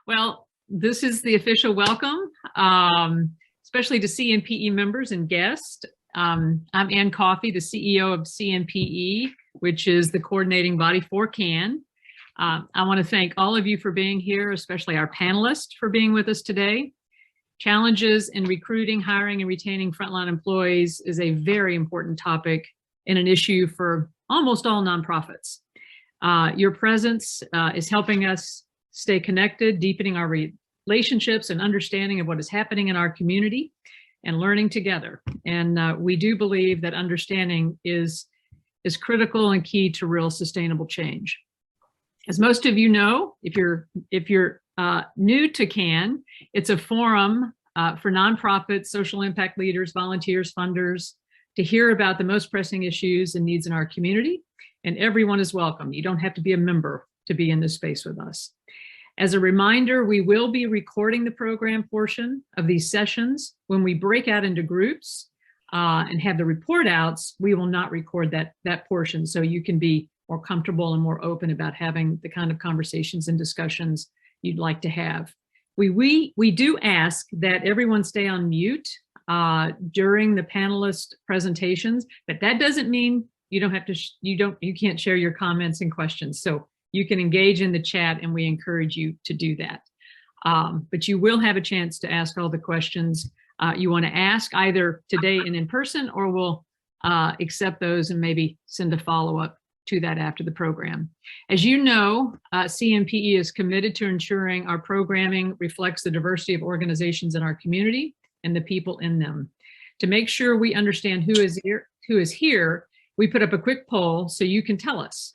Well, this is the official welcome, especially to CNPE members and guests. I'm Ann Coffey, the CEO of CNPE, which is the coordinating body for CAN. I want to thank all of you for being here, especially our panelists for being with us today. Challenges in recruiting, hiring, and retaining frontline employees is a very important topic and an issue for almost all nonprofits. Your presence is helping us stay connected, deepening our relationships and understanding of what is happening in our community and learning together. And we do believe that understanding is critical and key to real sustainable change. As most of you know, if you're new to CAN, it's a forum for nonprofits, social impact leaders, volunteers, funders, to hear about the most pressing issues and needs in our community. And everyone is welcome. You don't have to be a member to be in this space with us. As a reminder, we will be recording the program portion of these sessions. When we break out into groups and have the report outs, we will not record that portion, so you can be more comfortable and more open about having the kind of conversations and discussions you'd like to have. We do ask that everyone stay on mute during the panelist presentations, but that doesn't mean you don't have to, you can't share your comments and questions. So you can engage in the chat and we encourage you to do that. But you will have a chance to ask all the questions you want to ask either today and in person, or we'll accept those and maybe send a follow-up to that after the program. As you know, CNPE is committed to ensuring our programming reflects the diversity of organizations in our community and the people in them. To make sure we understand who is here, we put up a quick poll so you can tell us.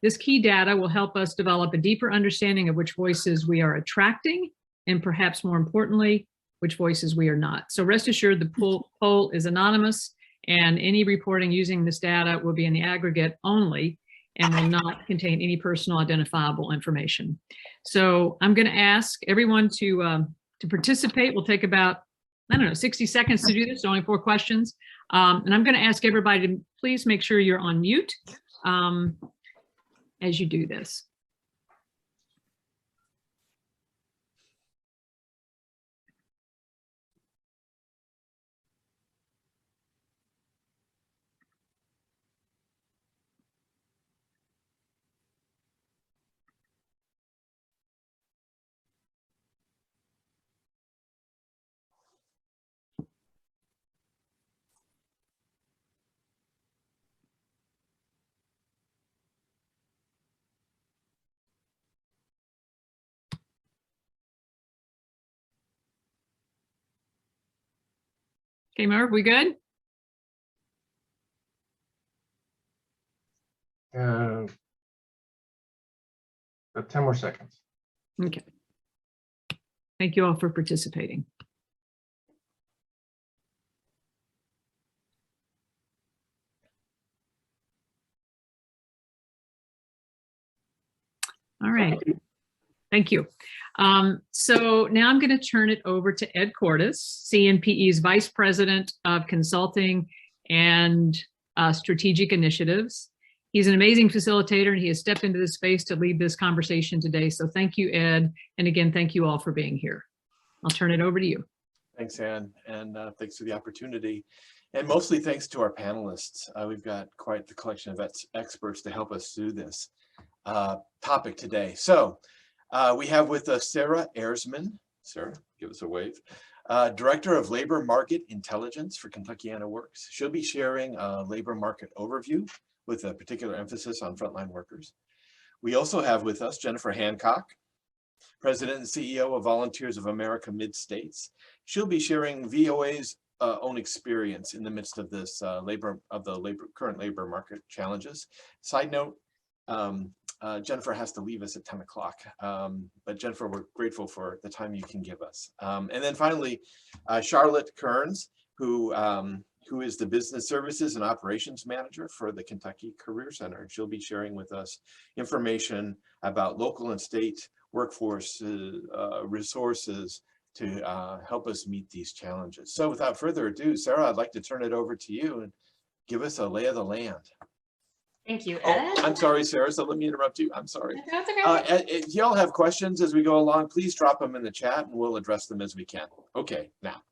This key data will help us develop a deeper understanding of which voices we are attracting, and perhaps more importantly, which voices we are not. So rest assured the poll is anonymous, and any reporting using this data will be in the aggregate only and will not contain any personal identifiable information. So I'm going to ask everyone to participate. We'll take about, 60 seconds to do this, only 4 questions. And I'm going to ask everybody to please make sure you're on mute as you do this. Okay, Merv, we good? 10 more seconds. Okay. Thank you all for participating. All right. Thank you. So now I'm going to turn it over to Ed Cordes, CNPE's Vice President of Consulting and Strategic Initiatives. He's an amazing facilitator, and he has stepped into this space to lead this conversation today. So thank you, Ed. And again, thank you all for being here. I'll turn it over to you. Thanks, Ann, and thanks for the opportunity. And mostly thanks to our panelists. We've got quite the collection of experts to help us through this topic today. So we have with us Sarah Ehresman. Sarah, give us a wave. Director of Labor Market Intelligence for Kentuckiana Works. She'll be sharing a labor market overview with a particular emphasis on frontline workers. We also have with us Jennifer Hancock, President and CEO of Volunteers of America Mid-States. She'll be sharing VOA's own experience in the midst of this current labor market challenges. Side note, Jennifer has to leave us at 10 o'clock, but Jennifer, we're grateful for the time you can give us. And then finally, Charlotte Kerns, who is the Business Services and Operations Manager for the Kentucky Career Center. And she'll be sharing with us information about local and state workforce resources to help us meet these challenges. So without further ado, Sarah, I'd like to turn it over to you and give us a lay of the land. Thank you, Ed. Oh, I'm sorry, Sarah, so let me interrupt you. I'm sorry. That's okay. If y'all have questions as we go along, please drop them in the chat and we'll address them as we can. Okay, now.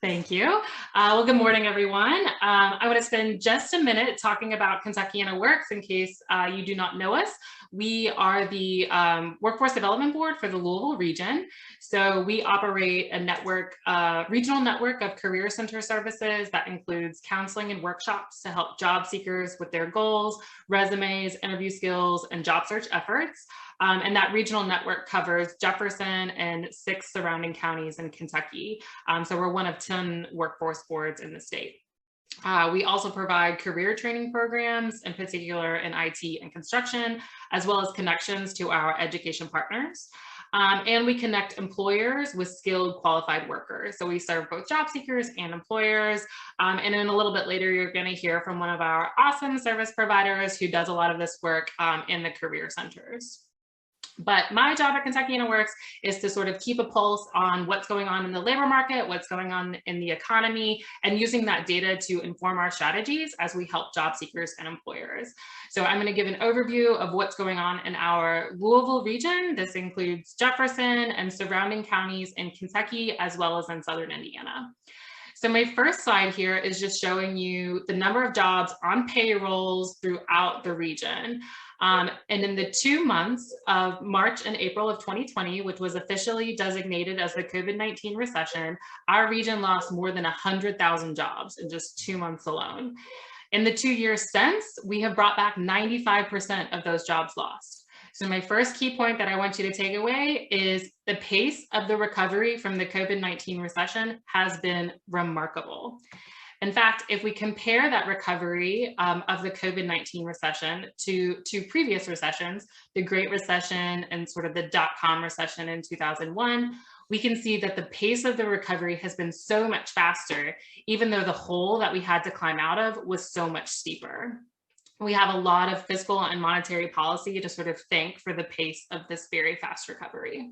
Thank you. Well, good morning, everyone. I want to spend just a minute talking about Kentuckiana Works in case you do not know us. We are the Workforce Development Board for the Louisville region. So we operate a network, regional network of career center services that includes counseling and workshops to help job seekers with their goals, resumes, interview skills, and job search efforts. And that regional network covers Jefferson and 6 surrounding counties in Kentucky. So we're one of 10 workforce boards in the state. We also provide career training programs, in particular in IT and construction, as well as connections to our education partners. And we connect employers with skilled qualified workers. So we serve both job seekers and employers. And then a little bit later, you're going to hear from one of our awesome service providers who does a lot of this work in the career centers. But my job at Kentuckiana Works is to sort of keep a pulse on what's going on in the labor market, what's going on in the economy, and using that data to inform our strategies as we help job seekers and employers. So I'm going to give an overview of what's going on in our Louisville region. This includes Jefferson and surrounding counties in Kentucky, as well as in southern Indiana. So my first slide here is just showing you the number of jobs on payrolls throughout the region. And in the 2 months of March and April of 2020, which was officially designated as the COVID-19 recession, our region lost more than 100,000 jobs in just 2 months alone. In the 2 years since, we have brought back 95% of those jobs lost. So my first key point that I want you to take away is the pace of the recovery from the COVID-19 recession has been remarkable. In fact, if we compare that recovery of the COVID-19 recession to previous recessions, the Great Recession and sort of the dot-com recession in 2001, we can see that the pace of the recovery has been so much faster, even though the hole that we had to climb out of was so much steeper. We have a lot of fiscal and monetary policy to sort of thank for the pace of this very fast recovery.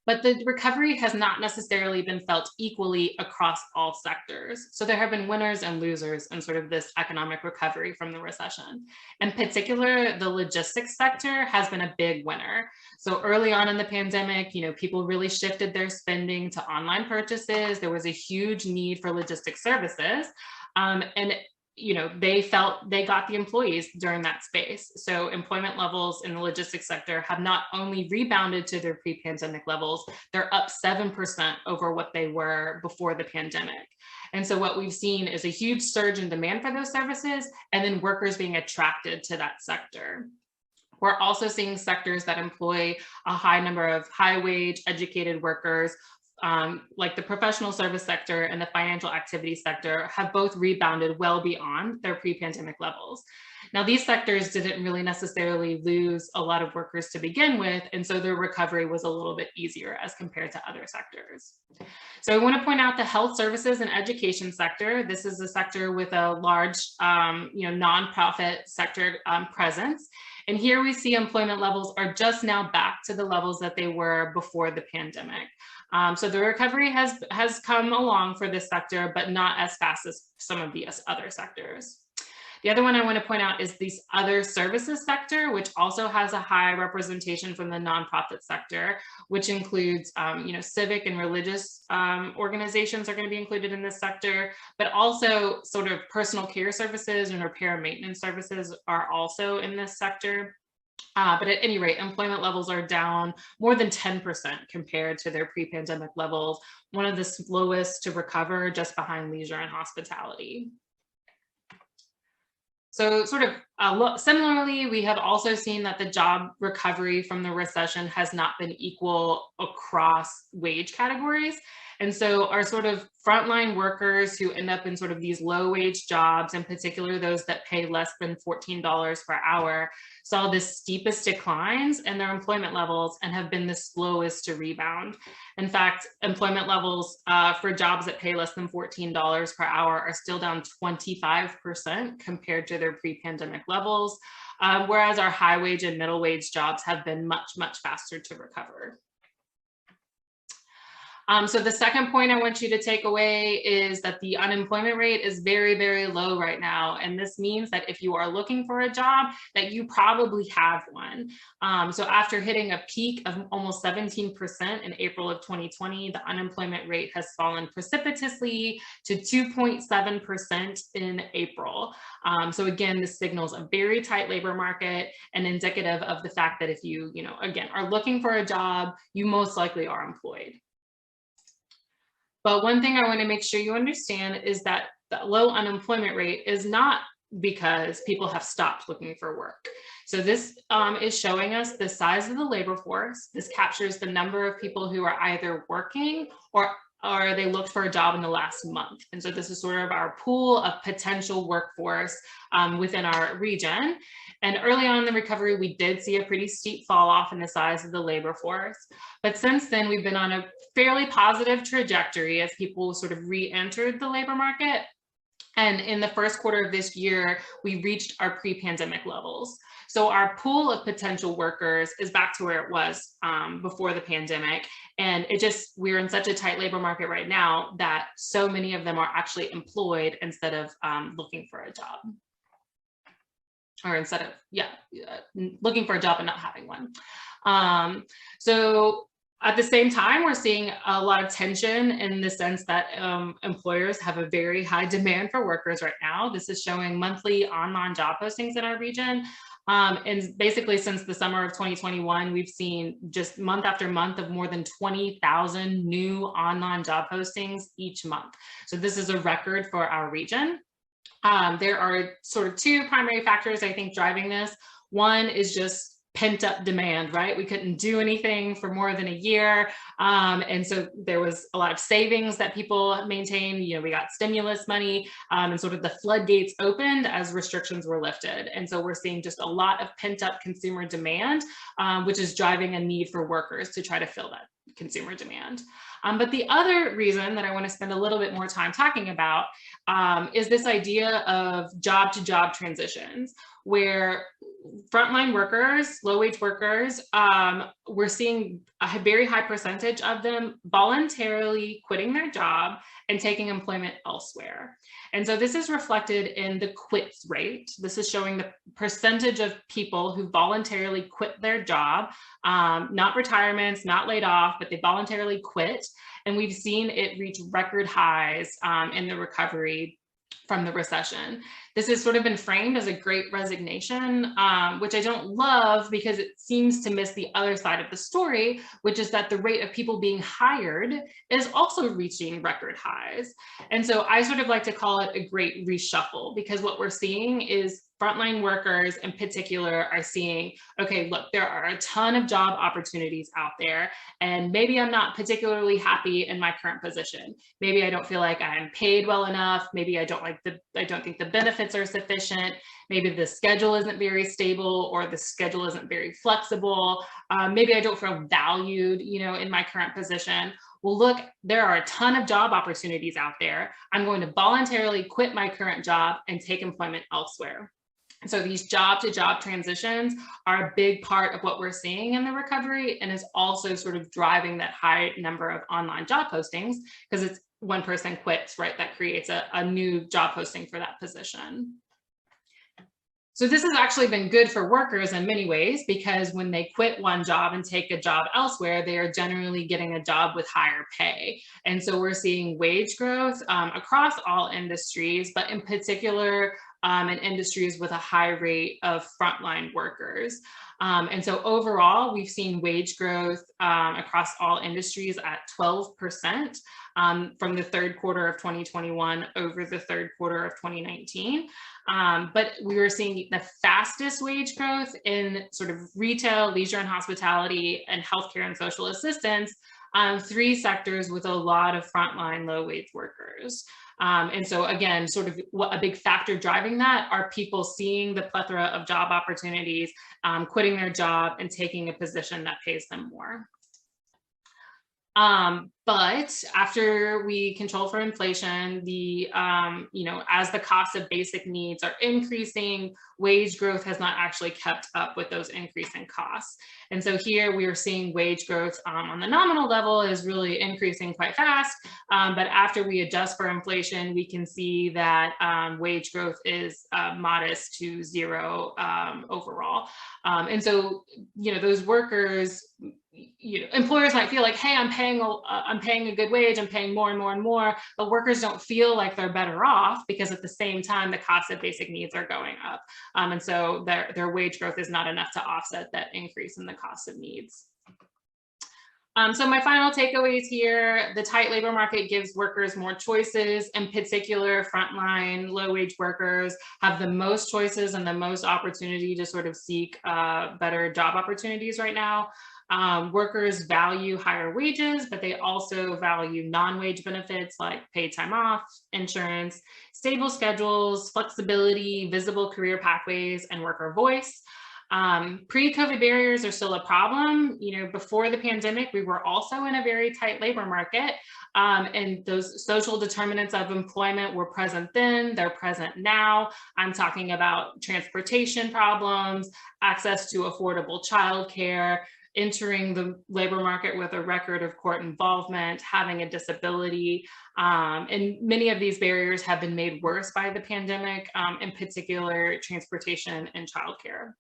But the recovery has not necessarily been felt equally across all sectors. So there have been winners and losers in sort of this economic recovery from the recession. In particular, the logistics sector has been a big winner. So early on in the pandemic, people really shifted their spending to online purchases. There was a huge need for logistics services. They felt they got the employees during that space. So employment levels in the logistics sector have not only rebounded to their pre-pandemic levels, they're up 7% over what they were before the pandemic. And so what we've seen is a huge surge in demand for those services, and then workers being attracted to that sector. We're also seeing sectors that employ a high number of high-wage educated workers, like the professional service sector and the financial activity sector, have both rebounded well beyond their pre-pandemic levels. Now, these sectors didn't really necessarily lose a lot of workers to begin with, and so their recovery was a little bit easier as compared to other sectors. So I want to point out the health services and education sector. This is a sector with a large, nonprofit sector presence. And here we see employment levels are just now back to the levels that they were before the pandemic. So the recovery has come along for this sector, but not as fast as some of the other sectors. The other one I want to point out is this other services sector, which also has a high representation from the nonprofit sector, which includes, civic and religious organizations are going to be included in this sector, but also sort of personal care services and repair and maintenance services are also in this sector. But at any rate, employment levels are down more than 10% compared to their pre-pandemic levels, one of the slowest to recover, just behind leisure and hospitality. So sort of similarly, we have also seen that the job recovery from the recession has not been equal across wage categories. And so our sort of frontline workers who end up in sort of these low wage jobs, in particular those that pay less than $14 per hour, saw the steepest declines in their employment levels and have been the slowest to rebound. In fact, employment levels for jobs that pay less than $14 per hour are still down 25% compared to their pre-pandemic levels, whereas our high wage and middle wage jobs have been much, much faster to recover. So the second point I want you to take away is that the unemployment rate is very, very low right now. And this means that if you are looking for a job, that you probably have one. So after hitting a peak of almost 17% in April of 2020, the unemployment rate has fallen precipitously to 2.7% in April. So again, this signals a very tight labor market and indicative of the fact that if you, again, are looking for a job, you most likely are employed. But one thing I want to make sure you understand is that the low unemployment rate is not because people have stopped looking for work. So this is showing us the size of the labor force. This captures the number of people who are either working or they looked for a job in the last month. And so this is sort of our pool of potential workforce within our region. And early on in the recovery, we did see a pretty steep fall off in the size of the labor force. But since then, we've been on a fairly positive trajectory as people sort of re-entered the labor market. And in the first quarter of this year, we reached our pre-pandemic levels. So our pool of potential workers is back to where it was before the pandemic. And we're in such a tight labor market right now that so many of them are actually employed instead of looking for a job. Or instead of, looking for a job and not having one. So at the same time, we're seeing a lot of tension in the sense that employers have a very high demand for workers right now. This is showing monthly online job postings in our region. And basically since the summer of 2021, we've seen just month after month of more than 20,000 new online job postings each month. So this is a record for our region. There are sort of two primary factors, I think, driving this. One is just pent-up demand, right? We couldn't do anything for more than a year. And so there was a lot of savings that people maintained. We got stimulus money and sort of the floodgates opened as restrictions were lifted. And so we're seeing just a lot of pent-up consumer demand, which is driving a need for workers to try to fill that consumer demand. But the other reason that I want to spend a little bit more time talking about is this idea of job-to-job transitions, where frontline workers, low-wage workers, we're seeing a very high percentage of them voluntarily quitting their job and taking employment elsewhere. And so this is reflected in the quits rate. This is showing the percentage of people who voluntarily quit their job, not retirements, not laid off, but they voluntarily quit. And we've seen it reach record highs in the recovery from the recession. This has sort of been framed as a great resignation, which I don't love because it seems to miss the other side of the story, which is that the rate of people being hired is also reaching record highs. And so I sort of like to call it a great reshuffle, because what we're seeing is frontline workers in particular are seeing, okay, look, there are a ton of job opportunities out there, and maybe I'm not particularly happy in my current position. Maybe I don't feel like I'm paid well enough. Maybe I don't think the benefits are sufficient. Maybe the schedule isn't very stable, or the schedule isn't very flexible. Maybe I don't feel valued, in my current position. Well, look, there are a ton of job opportunities out there. I'm going to voluntarily quit my current job and take employment elsewhere. So these job-to-job transitions are a big part of what we're seeing in the recovery, and is also sort of driving that high number of online job postings, because it's one person quits, right? That creates a new job posting for that position. So this has actually been good for workers in many ways, because when they quit one job and take a job elsewhere, they are generally getting a job with higher pay. And so we're seeing wage growth across all industries, but in particular, in industries with a high rate of frontline workers. And so overall, we've seen wage growth across all industries at 12% from the third quarter of 2021 over the third quarter of 2019. But we were seeing the fastest wage growth in sort of retail, leisure and hospitality, and healthcare and social assistance, three sectors with a lot of frontline low wage workers. And so again, sort of a big factor driving that are people seeing the plethora of job opportunities, quitting their job and taking a position that pays them more. But after we control for inflation, as the cost of basic needs are increasing, wage growth has not actually kept up with those increasing costs. And so here we are seeing wage growth on the nominal level is really increasing quite fast. But after we adjust for inflation, we can see that wage growth is modest to zero overall. And so, those workers, employers might feel like, hey, I'm paying a good wage, I'm paying more and more and more, but workers don't feel like they're better off because at the same time, the cost of basic needs are going up. And so their wage growth is not enough to offset that increase in the cost of needs. So my final takeaways here, the tight labor market gives workers more choices. In particular, frontline, low-wage workers have the most choices and the most opportunity to sort of seek better job opportunities right now. Workers value higher wages, but they also value non-wage benefits like paid time off, insurance, stable schedules, flexibility, visible career pathways, and worker voice. Pre-COVID barriers are still a problem. Before the pandemic, we were also in a very tight labor market, and those social determinants of employment were present then, they're present now. I'm talking about transportation problems, access to affordable childcare, entering the labor market with a record of court involvement, having a disability, and many of these barriers have been made worse by the pandemic, in particular, transportation and childcare.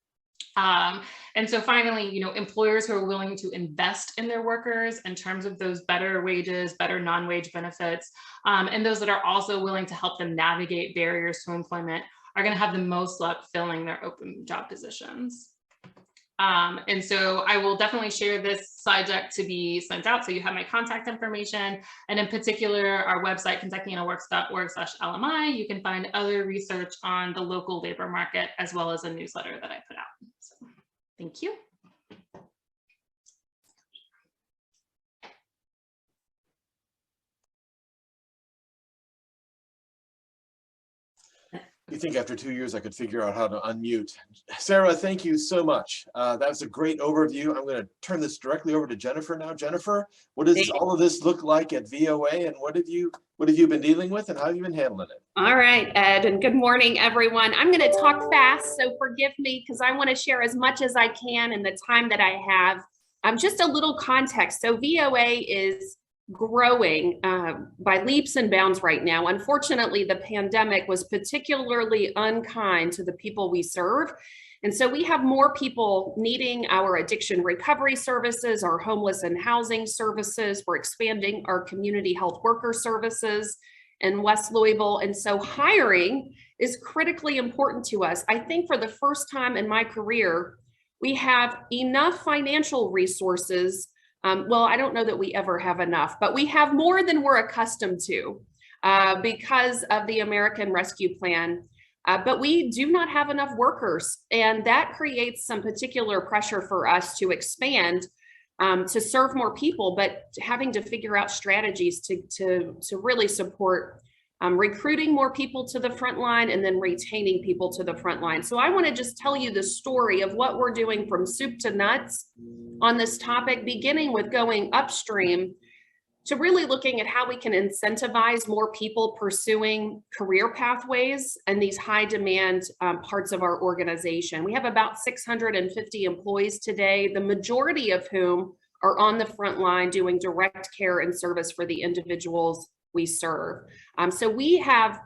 And so finally, employers who are willing to invest in their workers in terms of those better wages, better non-wage benefits, and those that are also willing to help them navigate barriers to employment are going to have the most luck filling their open job positions. And so I will definitely share this slide deck to be sent out so you have my contact information. And in particular, our website, kentuckianaworks.org/LMI, you can find other research on the local labor market, as well as a newsletter that I put out. So, thank you. You think after 2 years I could figure out how to unmute. Sarah, thank you so much. That was a great overview. I'm going to turn this directly over to Jennifer now. Jennifer, what does all of this look like at VOA, and what have you been dealing with, and how have you been handling it? All right, Ed, and good morning, everyone. I'm going to talk fast, so forgive me because I want to share as much as I can in the time that I have. Just a little context. So VOA is growing by leaps and bounds right now. Unfortunately, the pandemic was particularly unkind to the people we serve. And so we have more people needing our addiction recovery services, our homeless and housing services. We're expanding our community health worker services in West Louisville. And so hiring is critically important to us. I think for the first time in my career, we have enough financial resources. Well, I don't know that we ever have enough, but we have more than we're accustomed to because of the American Rescue Plan. But we do not have enough workers, and that creates some particular pressure for us to expand to serve more people, but having to figure out strategies to really support recruiting more people to the front line and then retaining people to the front line. So I want to just tell you the story of what we're doing from soup to nuts on this topic, beginning with going upstream to really looking at how we can incentivize more people pursuing career pathways and these high demand parts of our organization. We have about 650 employees today, the majority of whom are on the front line doing direct care and service for the individuals we serve. So we have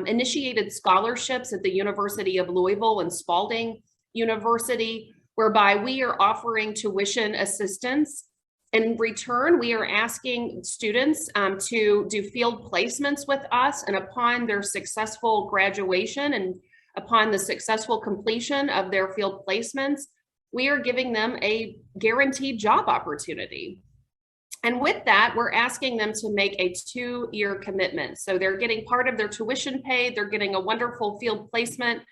initiated scholarships at the University of Louisville and Spalding University, whereby we are offering tuition assistance. In return, we are asking students to do field placements with us, and upon their successful graduation and upon the successful completion of their field placements, we are giving them a guaranteed job opportunity. And with that, we're asking them to make a 2-year commitment. So they're getting part of their tuition paid, they're getting a wonderful field placement,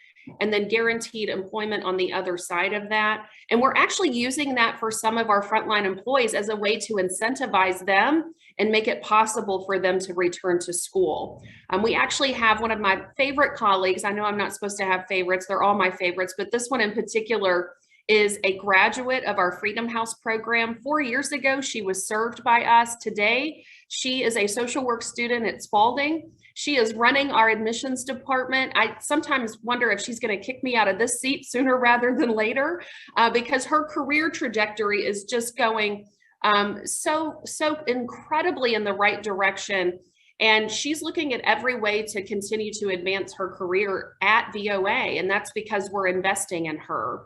and then guaranteed employment on the other side of that. And we're actually using that for some of our frontline employees as a way to incentivize them and make it possible for them to return to school. We actually have one of my favorite colleagues. I know I'm not supposed to have favorites, they're all my favorites, but this one in particular is a graduate of our Freedom House program. 4 years ago, she was served by us. Today, she is a social work student at Spalding. She is running our admissions department. I sometimes wonder if she's going to kick me out of this seat sooner rather than later, because her career trajectory is just going so incredibly in the right direction. And she's looking at every way to continue to advance her career at VOA, and that's because we're investing in her.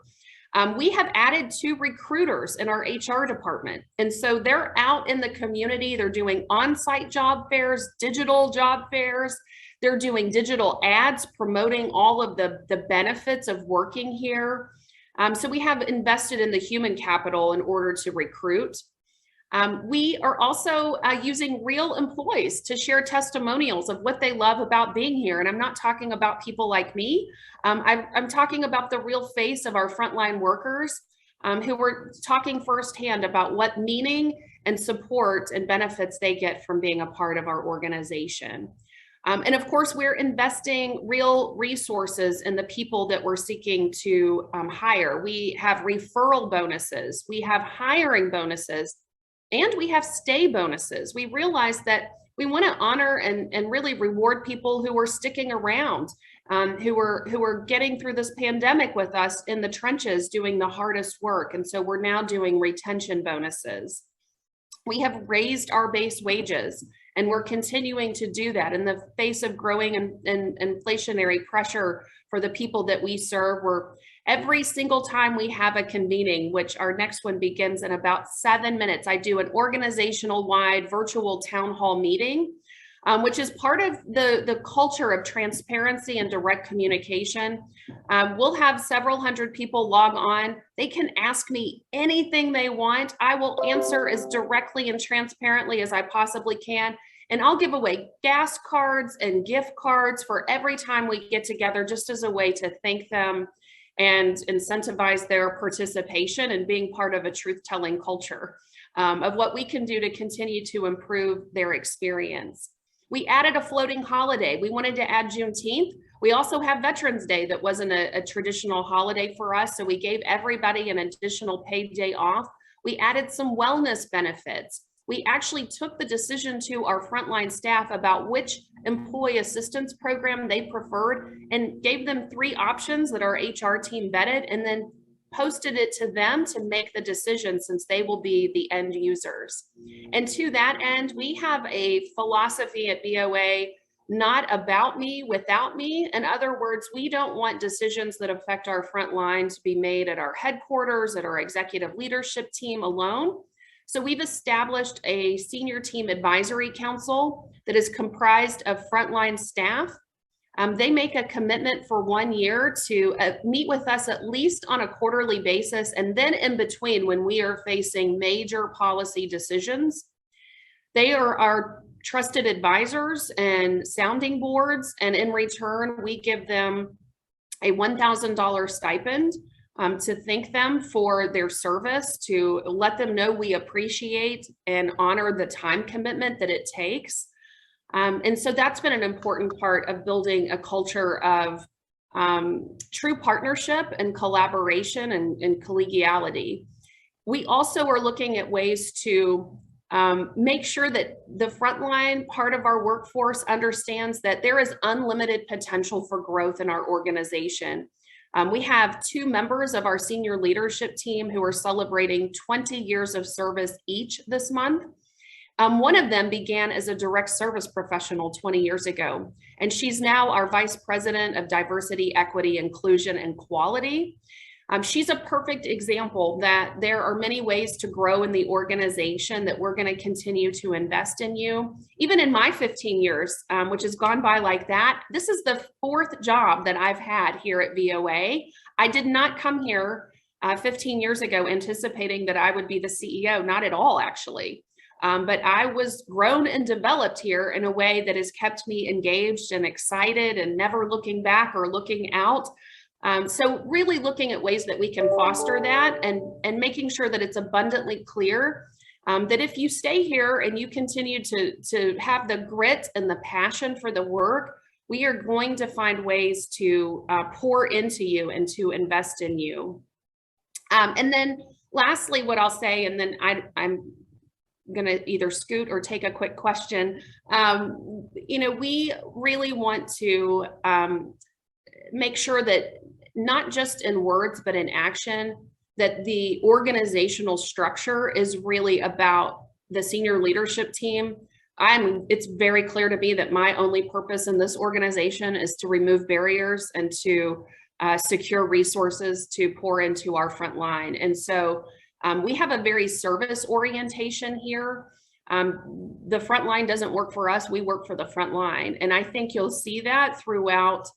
We have added 2 recruiters in our HR department. And so they're out in the community. They're doing on-site job fairs, digital job fairs. They're doing digital ads promoting all of the benefits of working here. So we have invested in the human capital in order to recruit. We are also using real employees to share testimonials of what they love about being here. And I'm not talking about people like me. I'm talking about the real face of our frontline workers who were talking firsthand about what meaning and support and benefits they get from being a part of our organization. And of course, we're investing real resources in the people that we're seeking to hire. We have referral bonuses, we have hiring bonuses, and we have stay bonuses. We realize that we want to honor and really reward people who are sticking around, who are getting through this pandemic with us in the trenches doing the hardest work. And so we're now doing retention bonuses. We have raised our base wages, and we're continuing to do that in the face of growing and inflationary pressure for the people that we serve. Every single time we have a convening, which our next one begins in about 7 minutes, I do an organizational-wide virtual town hall meeting, which is part of the culture of transparency and direct communication. We'll have several hundred people log on. They can ask me anything they want. I will answer as directly and transparently as I possibly can. And I'll give away gas cards and gift cards for every time we get together, just as a way to thank them and incentivize their participation and being part of a truth-telling culture of what we can do to continue to improve their experience. We added a floating holiday. We wanted to add Juneteenth. We also have Veterans Day that wasn't a traditional holiday for us, so we gave everybody an additional paid day off. We added some wellness benefits. We actually took the decision to our frontline staff about which employee assistance program they preferred and gave them 3 options that our HR team vetted, and then posted it to them to make the decision, since they will be the end users. And to that end, we have a philosophy at VOA, not about me, without me. In other words, we don't want decisions that affect our frontline to be made at our headquarters, at our executive leadership team alone. So we've established a senior team advisory council that is comprised of frontline staff. They make a commitment for 1 year to meet with us at least on a quarterly basis, and then in between when we are facing major policy decisions. They are our trusted advisors and sounding boards, and in return, we give them a $1,000 stipend to thank them for their service, to let them know we appreciate and honor the time commitment that it takes. And so that's been an important part of building a culture of true partnership and collaboration and collegiality. We also are looking at ways to make sure that the frontline part of our workforce understands that there is unlimited potential for growth in our organization. We have 2 members of our senior leadership team who are celebrating 20 years of service each this month. One of them began as a direct service professional 20 years ago, and she's now our Vice President of Diversity, Equity, Inclusion, and Quality. She's a perfect example that there are many ways to grow in the organization, that we're going to continue to invest in you. Even in my 15 years, which has gone by like that, this is the 4th job that I've had here at VOA. I did not come here 15 years ago anticipating that I would be the CEO, not at all, actually. But I was grown and developed here in a way that has kept me engaged and excited and never looking back or looking out. So really looking at ways that we can foster that and making sure that it's abundantly clear that if you stay here and you continue to have the grit and the passion for the work, we are going to find ways to pour into you and to invest in you. And then lastly, what I'll say, and then I'm going to either scoot or take a quick question. We really want to make sure that not just in words, but in action, that the organizational structure is really about the senior leadership team. It's very clear to me that my only purpose in this organization is to remove barriers and to secure resources to pour into our front line. And so we have a very service orientation here. The front line doesn't work for us, we work for the front line. And I think you'll see that throughout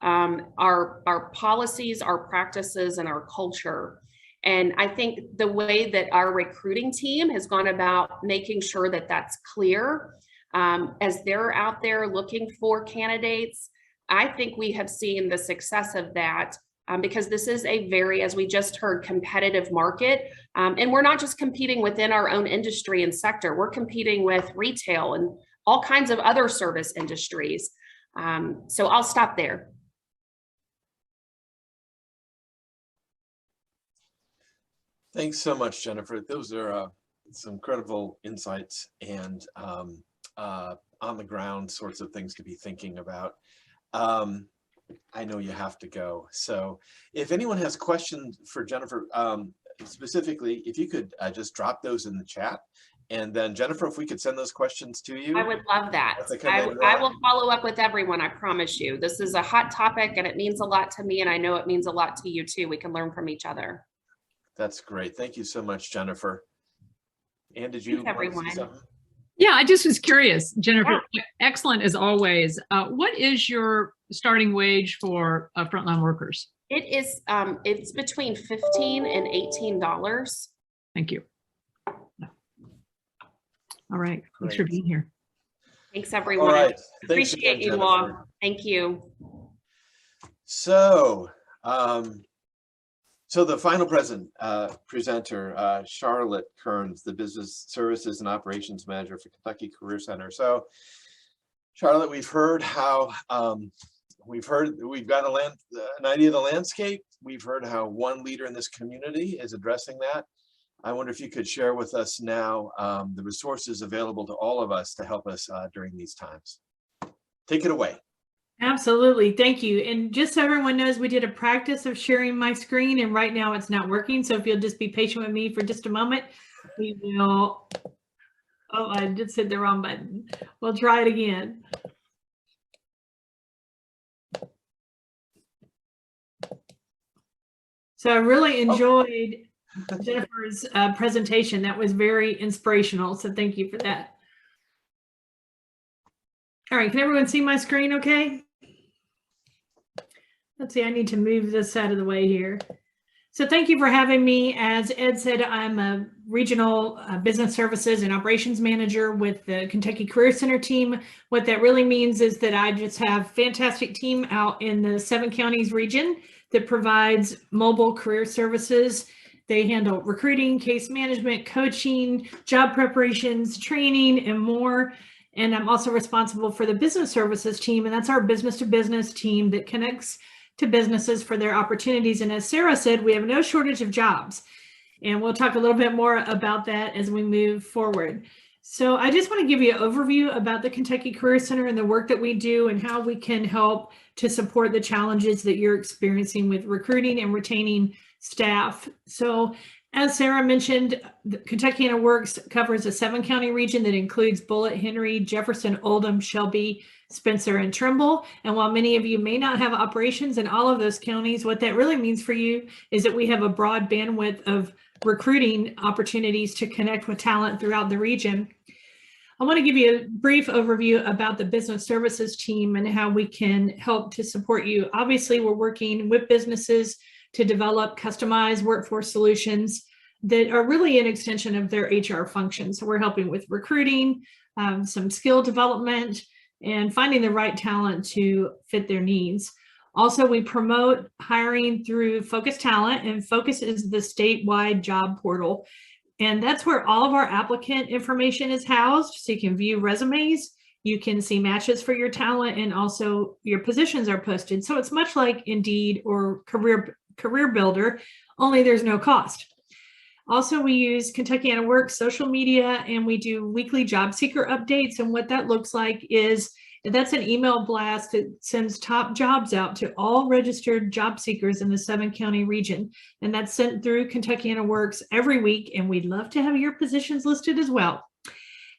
our policies, our practices, and our culture. And I think the way that our recruiting team has gone about making sure that that's clear as they're out there looking for candidates, I think we have seen the success of that because this is a very, as we just heard, competitive market. And we're not just competing within our own industry and sector, we're competing with retail and all kinds of other service industries. So I'll stop there. Thanks so much, Jennifer. Those are some credible insights and on the ground sorts of things to be thinking about. I know you have to go. So if anyone has questions for Jennifer, specifically, if you could just drop those in the chat. And then Jennifer, if we could send those questions to you. I would love that. I will follow up with everyone, I promise you. This is a hot topic and it means a lot to me, and I know it means a lot to you too. We can learn from each other. That's great. Thank you so much, Jennifer. And did you want to say something? Yeah, I just was curious, Jennifer. Yeah. Excellent as always. What is your starting wage for frontline workers? It is. It's between $15 and $18. Thank you. All right. Great. Thanks for being here. Thanks, everyone. All right. Appreciate you all. Thank you. So, so the final presenter, Charlotte Kerns, the Business Services and Operations Manager for Kentucky Career Center. So, Charlotte, we've heard how we've got an idea of the landscape. We've heard how one leader in this community is addressing that. I wonder if you could share with us now the resources available to all of us to help us during these times. Take it away. Absolutely. Thank you. And just so everyone knows, we did a practice of sharing my screen and right now it's not working. So if you'll just be patient with me for just a moment, we will. Oh, I just hit the wrong button. We'll try it again. So I really enjoyed Jennifer's presentation. That was very inspirational. So thank you for that. All right, can everyone see my screen okay? Let's see, I need to move this out of the way here. So thank you for having me. As Ed said, I'm a regional business services and operations manager with the Kentucky Career Center team. What that really means is that I just have a fantastic team out in the 7 counties region that provides mobile career services. They handle recruiting, case management, coaching, job preparations, training, and more. And I'm also responsible for the business services team, and that's our business to business team that connects to businesses for their opportunities. And as Sarah said, we have no shortage of jobs. And we'll talk a little bit more about that as we move forward. So I just want to give you an overview about the Kentucky Career Center and the work that we do and how we can help to support the challenges that you're experiencing with recruiting and retaining staff. So as Sarah mentioned, the Kentuckiana Works covers a 7-county region that includes Bullitt, Henry, Jefferson, Oldham, Shelby, Spencer, and Trimble. And while many of you may not have operations in all of those counties, what that really means for you is that we have a broad bandwidth of recruiting opportunities to connect with talent throughout the region. I want to give you a brief overview about the business services team and how we can help to support you. Obviously, we're working with businesses to develop customized workforce solutions that are really an extension of their HR function. So we're helping with recruiting, some skill development, and finding the right talent to fit their needs. Also, we promote hiring through Focus Talent, and Focus is the statewide job portal. And that's where all of our applicant information is housed. So you can view resumes, you can see matches for your talent, and also your positions are posted. So it's much like Indeed or career builder, only there's no cost. Also, we use Kentuckiana Works social media, and we do weekly job seeker updates. And what that looks like is that's an email blast that sends top jobs out to all registered job seekers in the 7-county region. And that's sent through Kentuckiana Works every week. And we'd love to have your positions listed as well.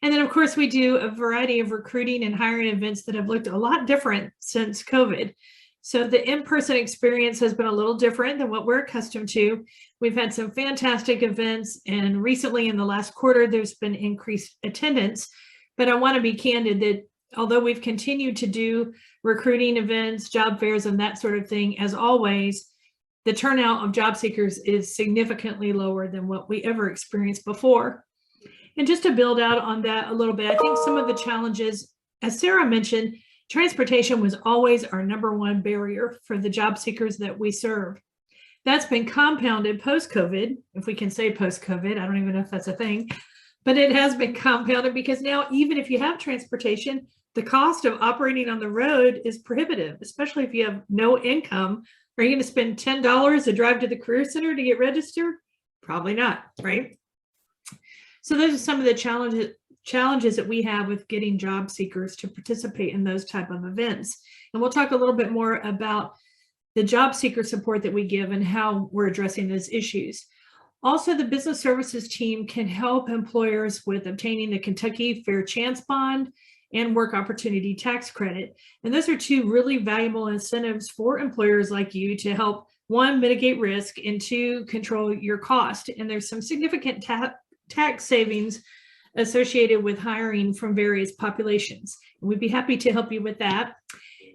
And then, of course, we do a variety of recruiting and hiring events that have looked a lot different since COVID. So the in-person experience has been a little different than what we're accustomed to. We've had some fantastic events, and recently in the last quarter, there's been increased attendance. But I want to be candid that although we've continued to do recruiting events, job fairs, and that sort of thing, as always, the turnout of job seekers is significantly lower than what we ever experienced before. And just to build out on that a little bit, I think some of the challenges, as Sarah mentioned, transportation was always our #1 barrier for the job seekers that we serve. That's been compounded post-COVID, if we can say post-COVID, I don't even know if that's a thing, but it has been compounded because now even if you have transportation, the cost of operating on the road is prohibitive, especially if you have no income. Are you going to spend $10 to drive to the Career Center to get registered? Probably not, right? So those are some of the challenges that we have with getting job seekers to participate in those type of events. And we'll talk a little bit more about the job seeker support that we give and how we're addressing those issues. Also, the business services team can help employers with obtaining the Kentucky Fair Chance Bond and Work Opportunity Tax Credit. And those are two really valuable incentives for employers like you to help, one, mitigate risk, and two, control your cost. And there's some significant tax savings associated with hiring from various populations. And we'd be happy to help you with that.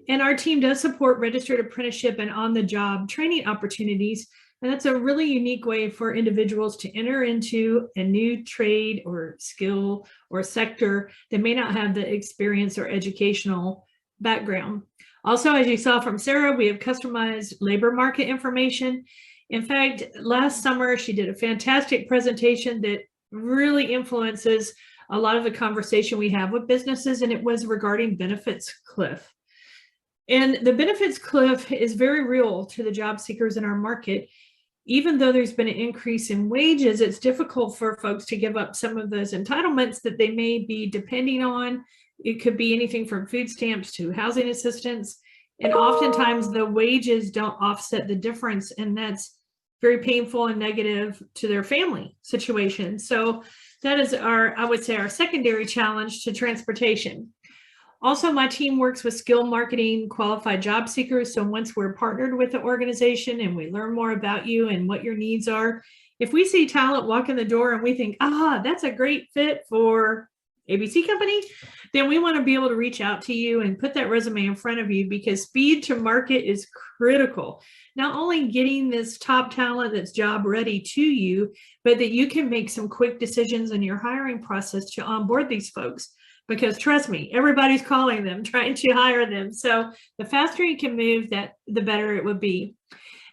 And our team does support registered apprenticeship and on-the-job training opportunities. And that's a really unique way for individuals to enter into a new trade or skill or sector that may not have the experience or educational background. Also, as you saw from Sarah, we have customized labor market information. In fact, last summer, she did a fantastic presentation that really influences a lot of the conversation we have with businesses, and it was regarding benefits cliff. And the benefits cliff is very real to the job seekers in our market. Even though there's been an increase in wages, it's difficult for folks to give up some of those entitlements that they may be depending on. It could be anything from food stamps to housing assistance. And oftentimes the wages don't offset the difference, and that's very painful and negative to their family situation. So that is I would say, our secondary challenge to transportation. Also, my team works with skill marketing qualified job seekers. So once we're partnered with the organization and we learn more about you and what your needs are, if we see talent walk in the door and we think, that's a great fit for ABC company, then we want to be able to reach out to you and put that resume in front of you, because speed to market is critical. Not only getting this top talent that's job ready to you, but that you can make some quick decisions in your hiring process to onboard these folks. Because trust me, everybody's calling them, trying to hire them. So the faster you can move, the better it would be.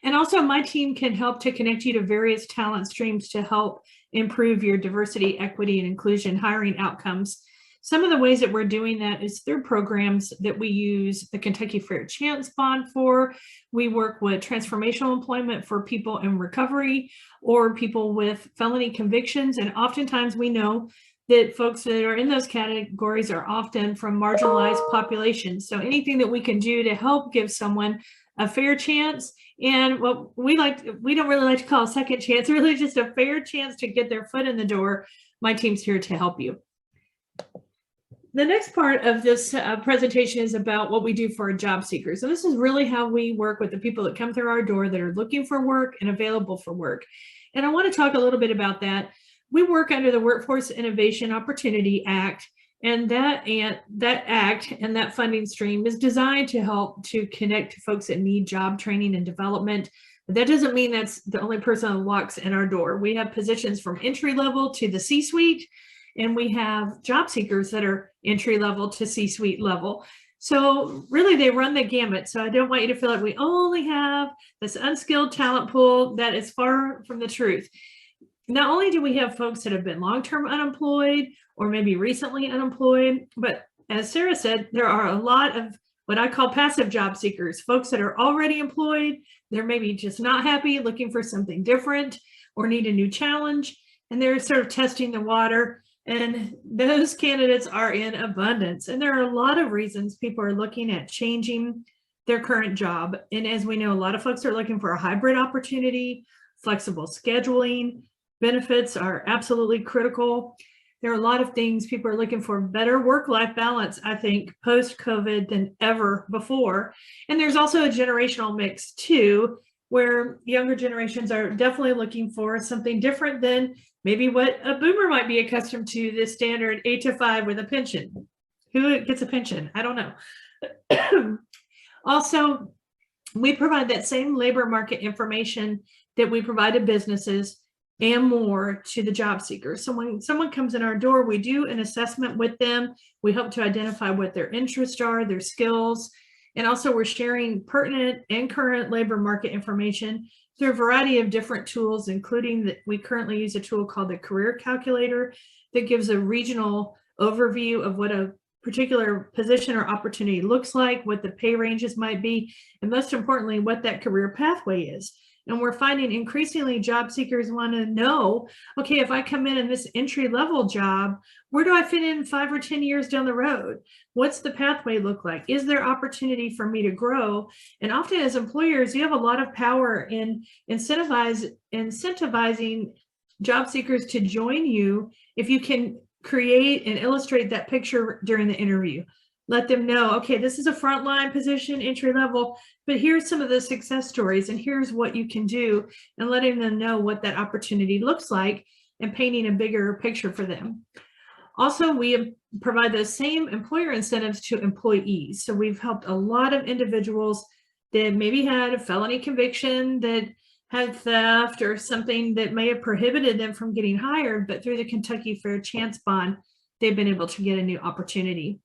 And also, my team can help to connect you to various talent streams to help improve your diversity, equity, and inclusion hiring outcomes. Some of the ways that we're doing that is through programs that we use the Kentucky Fair Chance Bond for. We work with transformational employment for people in recovery or people with felony convictions. And oftentimes we know that folks that are in those categories are often from marginalized populations. So anything that we can do to help give someone a fair chance, and what we don't really like to call a second chance, really just a fair chance to get their foot in the door, my team's here to help you. The next part of this presentation is about what we do for our job seekers. So this is really how we work with the people that come through our door that are looking for work and available for work. And I want to talk a little bit about that. We work under the Workforce Innovation Opportunity Act, and that act and that funding stream is designed to help to connect to folks that need job training and development. But that doesn't mean that's the only person that walks in our door. We have positions from entry level to the C-suite, and we have job seekers that are entry level to C-suite level. So really they run the gamut. So I don't want you to feel like we only have this unskilled talent pool. That is far from the truth. Not only do we have folks that have been long-term unemployed or maybe recently unemployed, but as Sarah said, there are a lot of what I call passive job seekers, folks that are already employed. They're maybe just not happy, looking for something different or need a new challenge. And they're sort of testing the water. And those candidates are in abundance. And there are a lot of reasons people are looking at changing their current job. And as we know, a lot of folks are looking for a hybrid opportunity, flexible scheduling, benefits are absolutely critical. There are a lot of things people are looking for, better work-life balance, I think, post-COVID than ever before. And there's also a generational mix too, where younger generations are definitely looking for something different than maybe what a boomer might be accustomed to, the standard 8 to 5 with a pension. Who gets a pension? I don't know. Also, we provide that same labor market information that we provide to businesses and more to the job seekers. So when someone comes in our door, we do an assessment with them. We help to identify what their interests are, their skills, and also we're sharing pertinent and current labor market information through a variety of different tools, including that we currently use a tool called the Career Calculator that gives a regional overview of what a particular position or opportunity looks like, what the pay ranges might be, and most importantly, what that career pathway is. And we're finding increasingly job seekers want to know, okay, if I come in this entry-level job, where do I fit in 5 or 10 years down the road? What's the pathway look like? Is there opportunity for me to grow? And often as employers, you have a lot of power in incentivizing job seekers to join you if you can create and illustrate that picture during the interview. Let them know, okay, this is a frontline position, entry level, but here's some of the success stories and here's what you can do, and letting them know what that opportunity looks like and painting a bigger picture for them. Also, we provide those same employer incentives to employees. So we've helped a lot of individuals that maybe had a felony conviction, that had theft or something that may have prohibited them from getting hired, but through the Kentucky Fair Chance Bond, they've been able to get a new opportunity.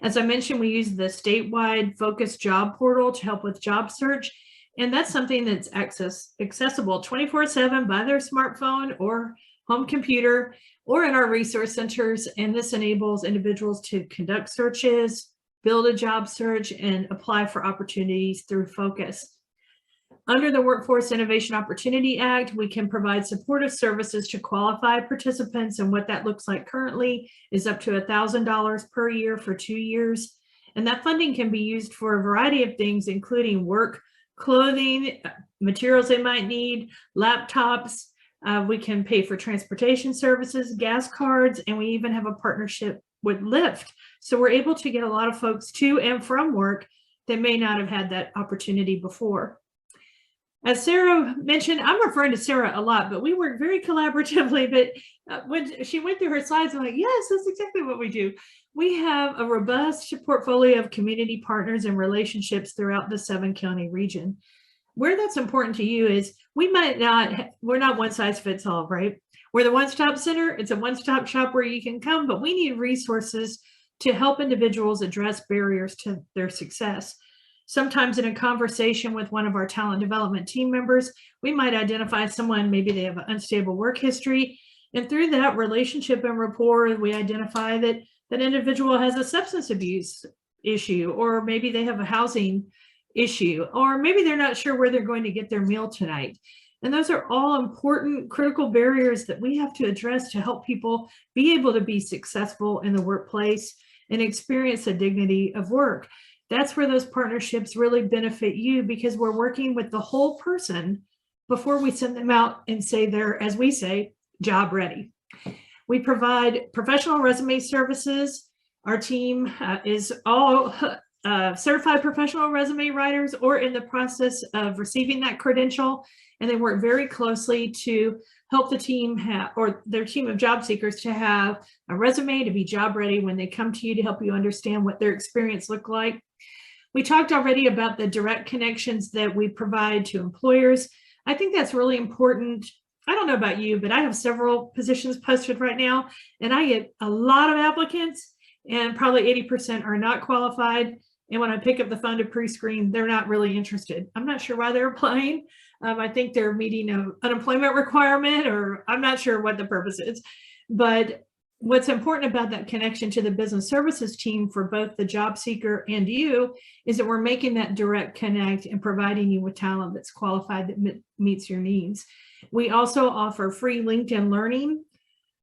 As I mentioned, we use the statewide focused job portal to help with job search. And that's something that's accessible 24/7 by their smartphone or home computer or in our resource centers. And this enables individuals to conduct searches, build a job search, and apply for opportunities through focus. Under the Workforce Innovation Opportunity Act, we can provide supportive services to qualified participants, and what that looks like currently is up to $1,000 per year for 2 years. And that funding can be used for a variety of things, including work, clothing, materials they might need, laptops. We can pay for transportation services, gas cards, and we even have a partnership with Lyft. So we're able to get a lot of folks to and from work that may not have had that opportunity before. As Sarah mentioned, I'm referring to Sarah a lot, but we work very collaboratively. But when she went through her slides, I'm like, yes, that's exactly what we do. We have a robust portfolio of community partners and relationships throughout the 7-county region. Where that's important to you is we're not one size fits all, right? We're the one-stop center. It's a one-stop shop where you can come, but we need resources to help individuals address barriers to their success. Sometimes in a conversation with one of our talent development team members, we might identify someone, maybe they have an unstable work history. And through that relationship and rapport, we identify that that individual has a substance abuse issue, or maybe they have a housing issue, or maybe they're not sure where they're going to get their meal tonight. And those are all important, critical barriers that we have to address to help people be able to be successful in the workplace and experience the dignity of work. That's where those partnerships really benefit you, because we're working with the whole person before we send them out and say they're, as we say, job ready. We provide professional resume services. Our team is all certified professional resume writers or in the process of receiving that credential. And they work very closely to help the team or their team of job seekers to have a resume to be job ready when they come to you, to help you understand what their experience looked like. We talked already about the direct connections that we provide to employers. I think that's really important. I don't know about you, but I have several positions posted right now, and I get a lot of applicants, and probably 80% are not qualified. And when I pick up the phone to pre-screen, they're not really interested. I'm not sure why they're applying. I think they're meeting an unemployment requirement, or I'm not sure what the purpose is. But what's important about that connection to the business services team for both the job seeker and you is that we're making that direct connect and providing you with talent that's qualified that meets your needs. We also offer free LinkedIn learning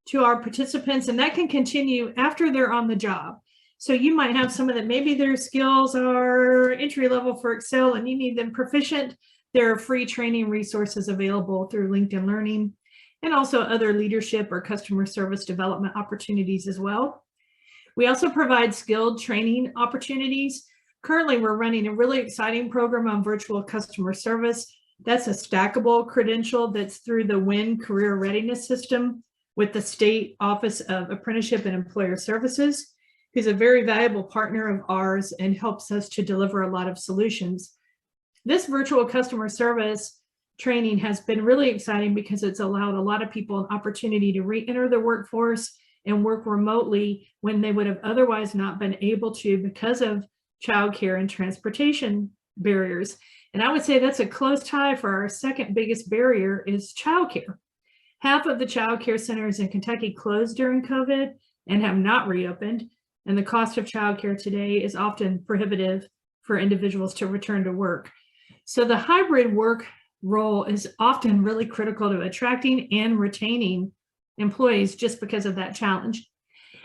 to our participants, and that can continue after they're on the job. So you might have someone that maybe their skills are entry level for Excel and you need them proficient. There are free training resources available through LinkedIn Learning, and also other leadership or customer service development opportunities as well. We also provide skilled training opportunities. Currently, we're running a really exciting program on virtual customer service. That's a stackable credential that's through the WIN Career Readiness System with the State Office of Apprenticeship and Employer Services, who's a very valuable partner of ours and helps us to deliver a lot of solutions. This virtual customer service training has been really exciting because it's allowed a lot of people an opportunity to re-enter the workforce and work remotely when they would have otherwise not been able to because of childcare and transportation barriers. And I would say that's a close tie for our second biggest barrier is childcare. Half of the childcare centers in Kentucky closed during COVID and have not reopened. And the cost of childcare today is often prohibitive for individuals to return to work. So the hybrid work role is often really critical to attracting and retaining employees just because of that challenge.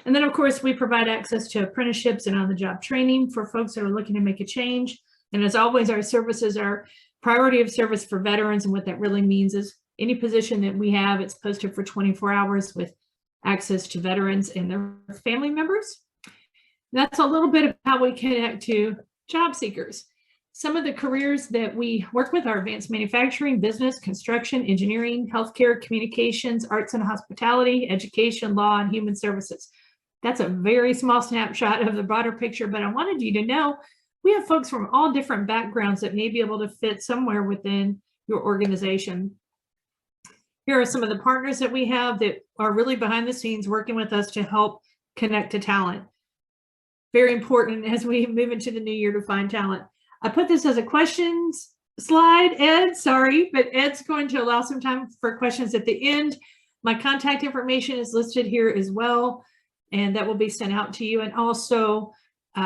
And then, of course, we provide access to apprenticeships and on-the-job training for folks that are looking to make a change. And as always, our services are priority of service for veterans. And what that really means is any position that we have, it's posted for 24 hours with access to veterans and their family members. That's a little bit of how we connect to job seekers. Some of the careers that we work with are advanced manufacturing, business, construction, engineering, healthcare, communications, arts and hospitality, education, law, and human services. That's a very small snapshot of the broader picture, but I wanted you to know we have folks from all different backgrounds that may be able to fit somewhere within your organization. Here are some of the partners that we have that are really behind the scenes working with us to help connect to talent. Very important as we move into the new year to find talent. I put this as a questions slide, Ed, sorry, but Ed's going to allow some time for questions at the end. My contact information is listed here as well, and that will be sent out to you. And also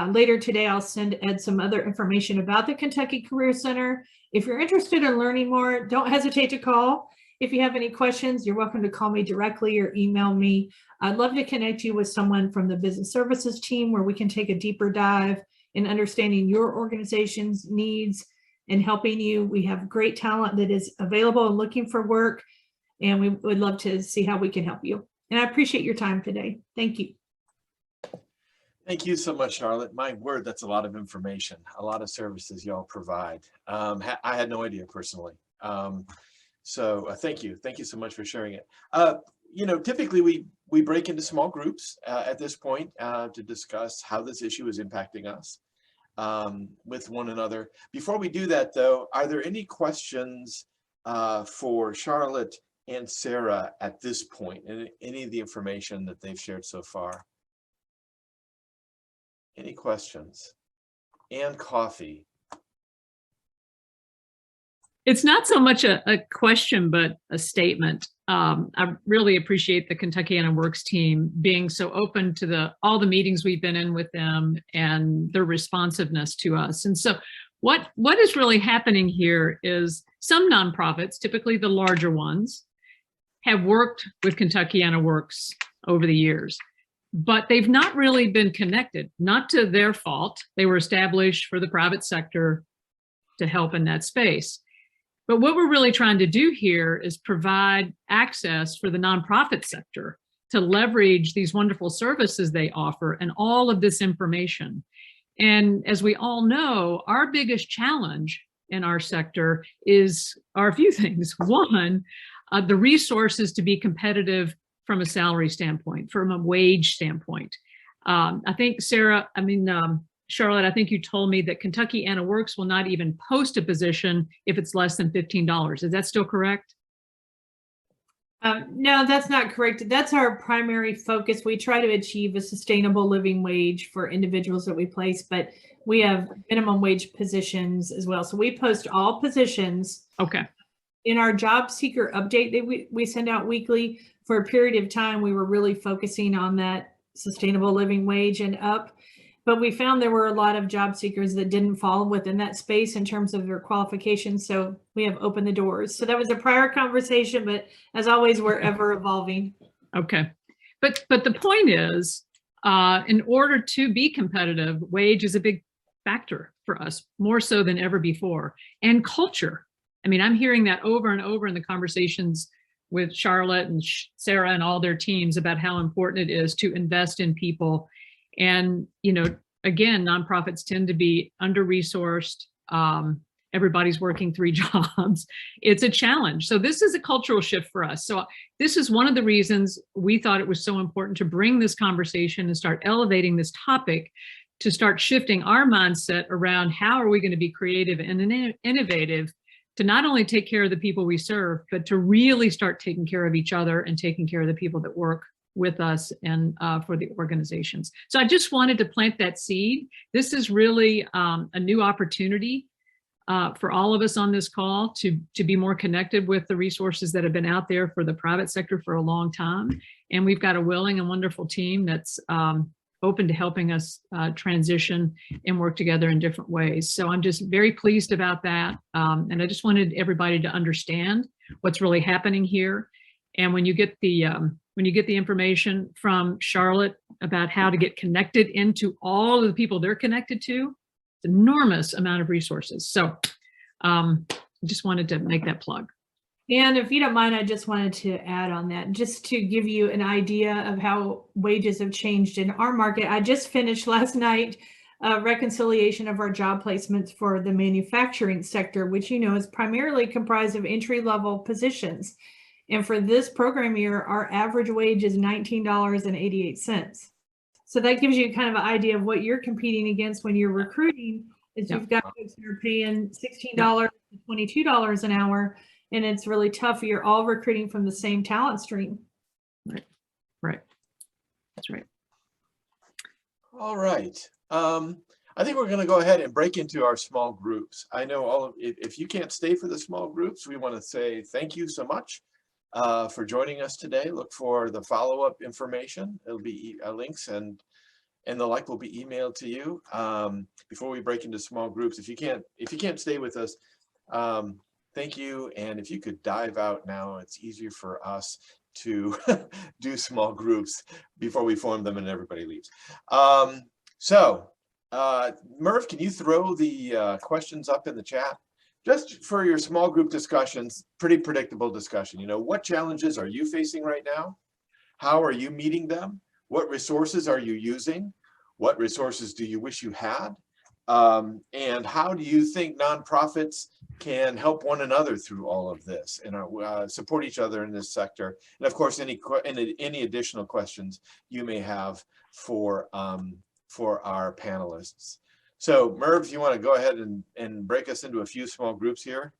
later today, I'll send Ed some other information about the Kentucky Career Center. If you're interested in learning more, don't hesitate to call. If you have any questions, you're welcome to call me directly or email me. I'd love to connect you with someone from the business services team where we can take a deeper dive in understanding your organization's needs and helping you. We have great talent that is available and looking for work, and we would love to see how we can help you. And I appreciate your time today. Thank you. Thank you so much, Charlotte. My word, that's a lot of information, a lot of services y'all provide. I had no idea personally. So thank you. Thank you so much for sharing it. You know, typically we break into small groups at this point to discuss how this issue is impacting us with one another. Before we do that, though, are there any questions for Charlotte and Sarah at this point, and any of the information that they've shared so far? Any questions? And coffee. It's not so much a question, but a statement. I really appreciate the Kentuckiana Works team being so open to all the meetings we've been in with them and their responsiveness to us. And so what is really happening here is some nonprofits, typically the larger ones, have worked with Kentuckiana Works over the years, but they've not really been connected, not to their fault. They were established for the private sector to help in that space. But what we're really trying to do here is provide access for the nonprofit sector to leverage these wonderful services they offer and all of this information. And as we all know, our biggest challenge in our sector are a few things. One, the resources to be competitive from a salary standpoint, from a wage standpoint. I think Charlotte, I think you told me that Kentuckiana Works will not even post a position if it's less than $15. Is that still correct? No, that's not correct. That's our primary focus. We try to achieve a sustainable living wage for individuals that we place, but we have minimum wage positions as well. So we post all positions. Okay. In our job seeker update that we send out weekly, for a period of time, we were really focusing on that sustainable living wage and up. But we found there were a lot of job seekers that didn't fall within that space in terms of their qualifications. So we have opened the doors. So that was a prior conversation, but as always, we're ever evolving. Okay. But the point is, in order to be competitive, wage is a big factor for us, more so than ever before. And culture. I mean, I'm hearing that over and over in the conversations with Charlotte and Sarah and all their teams about how important it is to invest in people. And, you know, again, nonprofits tend to be under-resourced. Everybody's working 3 jobs. It's a challenge. So this is a cultural shift for us. So this is one of the reasons we thought it was so important to bring this conversation and start elevating this topic, to start shifting our mindset around how are we going to be creative and innovative to not only take care of the people we serve, but to really start taking care of each other and taking care of the people that work with us and for the organizations. So I just wanted to plant that seed. This is really a new opportunity for all of us on this call to be more connected with the resources that have been out there for the private sector for a long time. And we've got a willing and wonderful team that's open to helping us transition and work together in different ways. So I'm just very pleased about that. And I just wanted everybody to understand what's really happening here. And when you get the information from Charlotte about how to get connected into all of the people they're connected to, it's an enormous amount of resources. So I just wanted to make that plug. And if you don't mind, I just wanted to add on that, just to give you an idea of how wages have changed in our market. I just finished last night a reconciliation of our job placements for the manufacturing sector, which, you know, is primarily comprised of entry-level positions. And for this program year, our average wage is $19.88. So that gives you kind of an idea of what you're competing against when you're recruiting, is you've got folks that are paying $16 to $22 an hour. And it's really tough. You're all recruiting from the same talent stream. Right. That's right. All right. I think we're going to go ahead and break into our small groups. I know if you can't stay for the small groups, we want to say thank you so much for joining us today. Look for the follow-up information. It'll be links and the like will be emailed to you before we break into small groups. If you can't stay with us, thank you. And if you could dive out now, it's easier for us to do small groups before we form them and everybody leaves. Merv, can you throw the questions up in the chat? Just for your small group discussions, pretty predictable discussion. You know, what challenges are you facing right now? How are you meeting them? What resources are you using? What resources do you wish you had? And how do you think nonprofits can help one another through all of this and support each other in this sector? And of course, any additional questions you may have for our panelists. So Merv, you want to go ahead and break us into a few small groups here?